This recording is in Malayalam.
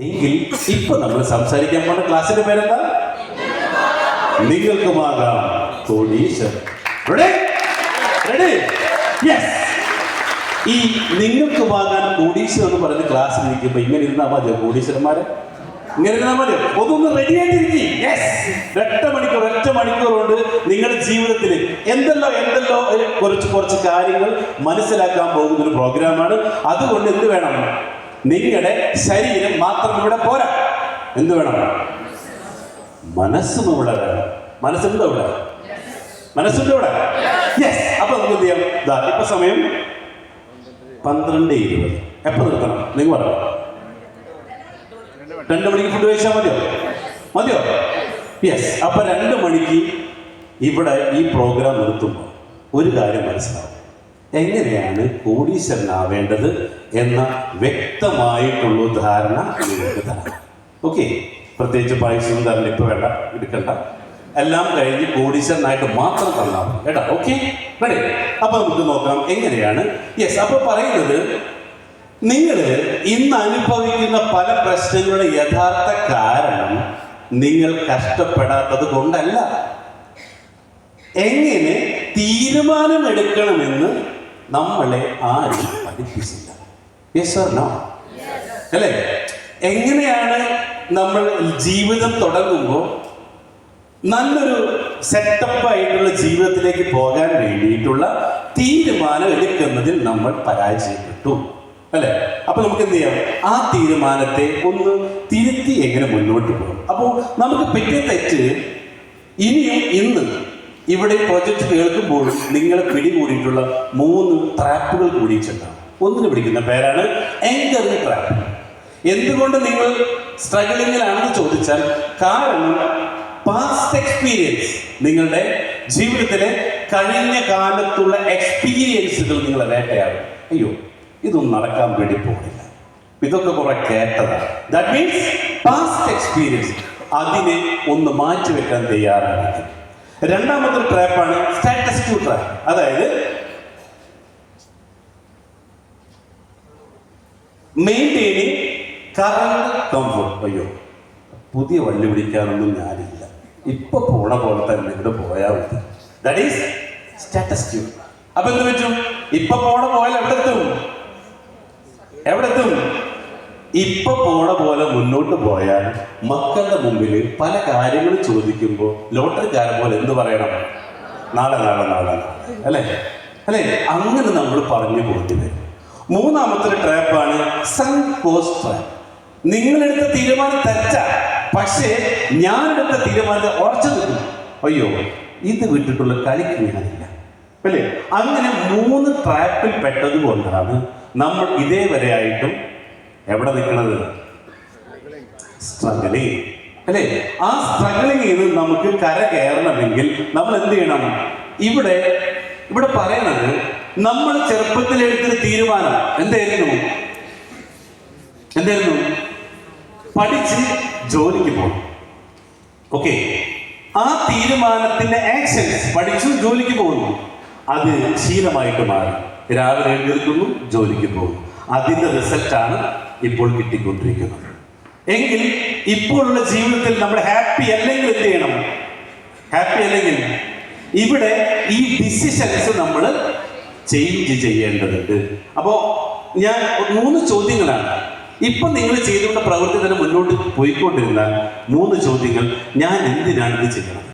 എങ്കിൽ ഇപ്പൊ നമ്മൾ സംസാരിക്കാൻ പോണ ക്ലാസ്സിന്റെ പേരെന്താ? നിങ്ങൾക്കുമാകാം കോടീശ്വരൻ. ഈ നിങ്ങൾക്കുമാകാൻ കോടീശ്വരൻ എന്ന് പറഞ്ഞ ക്ലാസ്സിൽ ഇരിക്കുമ്പോ ഇങ്ങനെ ഇരുന്നാ മതിയോ? കോടീശ്വരന്മാരെ ഇങ്ങനെ ഇരുന്നാ മതിയോ? ഒന്നൊന്ന് റെഡി ആയിട്ടിരിക്കും. ഒറ്റ മണിക്കൂർ കൊണ്ട് നിങ്ങളുടെ ജീവിതത്തിൽ എന്തെല്ലോ കുറച്ച് കാര്യങ്ങൾ മനസ്സിലാക്കാൻ പോകുന്ന ഒരു പ്രോഗ്രാമാണ്. അതുകൊണ്ട് എന്ത് വേണം? നിങ്ങളുടെ ശരീരം മാത്രം ഇവിടെ പോരാ. എന്ത് വേണം? മനസ്സും ഇവിടെ വേണം. മനസ്സുണ്ടോ ഇവിടെ? മനസ്സുണ്ടോ ഇവിടെ? അപ്പൊ നമുക്ക് എന്ത് ചെയ്യാം? ഇപ്പൊ സമയം 12:20. എപ്പോ നിർത്തണം? നിങ്ങൾ പറഞ്ഞു 2 മണിക്ക് ഫുഡ് കഴിച്ചാൽ മതിയോ? അപ്പൊ 2 മണിക്ക് ഇവിടെ ഈ പ്രോഗ്രാം നിർത്തുമ്പോൾ ഒരു കാര്യം മനസ്സിലാവും. എങ്ങനെയാണ് കോടീശ്വരനാവേണ്ടത് എന്ന വ്യക്തമായിട്ടുള്ള ധാരണ നിങ്ങൾക്ക് തരാം. ഓക്കെ, പ്രത്യേകിച്ച് പൈസയും തരണം ഇപ്പൊ വേണ്ട, എടുക്കണ്ട. എല്ലാം കഴിഞ്ഞ് കോടീശ്വരനായിട്ട് മാത്രം തന്നാൽ മതി കേട്ടോ. Okay, ready? അപ്പൊ നമുക്ക് നോക്കാം എങ്ങനെയാണ്. അപ്പൊ പറയുന്നത്, നിങ്ങൾ ഇന്ന് അനുഭവിക്കുന്ന പല പ്രശ്നങ്ങളുടെ യഥാർത്ഥ കാരണം നിങ്ങൾ കഷ്ടപ്പെടാത്തത് കൊണ്ടല്ല. എങ്ങനെ തീരുമാനമെടുക്കണമെന്ന് നമ്മളെ ആരും പഠിപ്പിച്ചില്ല. Yes or no? അല്ലേ? എങ്ങനെയാണ് നമ്മൾ ജീവിതം തുടങ്ങുമ്പോൾ നല്ലൊരു സെറ്റപ്പ് ആയിട്ടുള്ള ജീവിതത്തിലേക്ക് പോകാൻ വേണ്ടിയിട്ടുള്ള തീരുമാനം എടുക്കുന്നതിൽ നമ്മൾ പരാജയപ്പെട്ടു, അല്ലെ? അപ്പൊ നമുക്ക് എന്ത് ചെയ്യാം? ആ തീരുമാനത്തെ ഒന്ന് തിരുത്തി എങ്ങനെ മുന്നോട്ട് പോകും. അപ്പോൾ നമുക്ക് പറ്റിയ തെറ്റ് ഇനിയും ഇന്ന് ഇവിടെ പ്രൊജക്ട് കേൾക്കുമ്പോഴും നിങ്ങളെ പിടികൂടിയിട്ടുള്ള 3 ട്രാപ്പുകൾ കൂടിയിട്ടുണ്ടാവും. ഒന്നിന് പിടിക്കുന്ന പേരാണ് എങ്കറിംഗ് ട്രാപ്പ്. എന്തുകൊണ്ട് നിങ്ങൾ സ്ട്രഗിളിങ്ങിലാണെന്ന് ചോദിച്ചാൽ, കാരണം പാസ്റ്റ് എക്സ്പീരിയൻസ്, നിങ്ങളുടെ ജീവിതത്തിലെ കഴിഞ്ഞ കാലത്തുള്ള എക്സ്പീരിയൻസുകൾ നിങ്ങളെ വേട്ടയാടും. അയ്യോ, ഇതൊന്നും നടക്കാൻ വേണ്ടി പോകുന്നില്ല, ഇതൊക്കെ കുറെ കേട്ടതാണ്. That means past experience. അതിനെ ഒന്ന് മാറ്റിവെക്കാൻ തയ്യാറാണ്. രണ്ടാമത്തെ ട്രാപ്പാണ് സ്റ്റാറ്റസ് ക്വോ ട്രാപ്പ്. അതായത് മെയിൻറ്റെയിനിങ് കറന്റ് കംഫർട്ട്. അയ്യോ, പുതിയ വള്ളി പിടിക്കാനൊന്നും ഞാനില്ല, ഇപ്പൊ പോണ പോലെ തന്നെ ഇവിടെ പോയാൽ മതി. That is status quo. അപ്പൊ എന്ത് പറ്റും? ഇപ്പൊ പോയാൽ എവിടെ എത്തും? ഇപ്പൊ പോണ പോലെ മുന്നോട്ട് പോയാൽ മക്കളുടെ മുമ്പിൽ പല കാര്യങ്ങൾ ചോദിക്കുമ്പോൾ ലോട്ടറിക്കാരൻ പോലെ എന്ത് പറയണം? നാളെ അല്ലേ? അങ്ങനെ നമ്മൾ പറഞ്ഞു പോകേണ്ടി വരും. മൂന്നാമത്തെ ട്രാപ്പാണ് സങ്ക് കോസ്റ്റ് ട്രാപ്പ്. നിങ്ങളെടുത്ത തീരുമാനം തെറ്റാ, പക്ഷേ ഞാനെടുത്ത തീരുമാനത്തെ ഉറച്ചു നിൽക്കും. അയ്യോ, ഇത് വിട്ടിട്ടുള്ള കളിക്ക് ഞാനില്ല, അല്ലേ? അങ്ങനെ 3 ട്രാപ്പിൽ പെട്ടത് കൊണ്ടാണ് നമ്മൾ ഇതേവരെ ആയിട്ടും എവിടെ നിൽക്കുന്നത്? സ്ട്രഗിളിങ്, അല്ലേ? ആ സ്ട്രഗിളിങ് ചെയ്ത് നമുക്ക് കരകയറണമെങ്കിൽ നമ്മൾ എന്ത് ചെയ്യണം? ഇവിടെ പറയണത്, നമ്മൾ ചെറുപ്പത്തിൽ എടുത്തൊരു തീരുമാനം എന്തായിരുന്നു? പഠിച്ച് ജോലിക്ക് പോകണം. ഓക്കെ, ആ തീരുമാനത്തിന്റെ ആക്ഷൻസ്, പഠിച്ചു ജോലിക്ക് പോകുന്നു, അത് ശീലമായിട്ട് മാറി. രാവിലെ എഴുന്നേൽക്കുന്നു, ജോലിക്ക് പോകുന്നു. അതിന്റെ റിസൾട്ടാണ് ഇപ്പോൾ കിട്ടിക്കൊണ്ടിരിക്കുന്നത്. എങ്കിൽ ഇപ്പോഴുള്ള ജീവിതത്തിൽ നമ്മൾ ഹാപ്പി അല്ലെങ്കിൽ എന്ത് ചെയ്യണം? ഹാപ്പി അല്ലെങ്കിൽ ഇവിടെ ഈ ഡിസിഷൻസ് നമ്മൾ ചേഞ്ച് ചെയ്യേണ്ടതുണ്ട്. അപ്പോ ഞാൻ 3 ചോദ്യങ്ങളാണ്. ഇപ്പൊ നിങ്ങൾ ചെയ്തുകൊണ്ട് പ്രവൃത്തി തന്നെ മുന്നോട്ട് പോയിക്കൊണ്ടിരുന്നാൽ 3 ചോദ്യങ്ങൾ: ഞാൻ എന്തിനാണ് ഇത് ചെയ്യണം?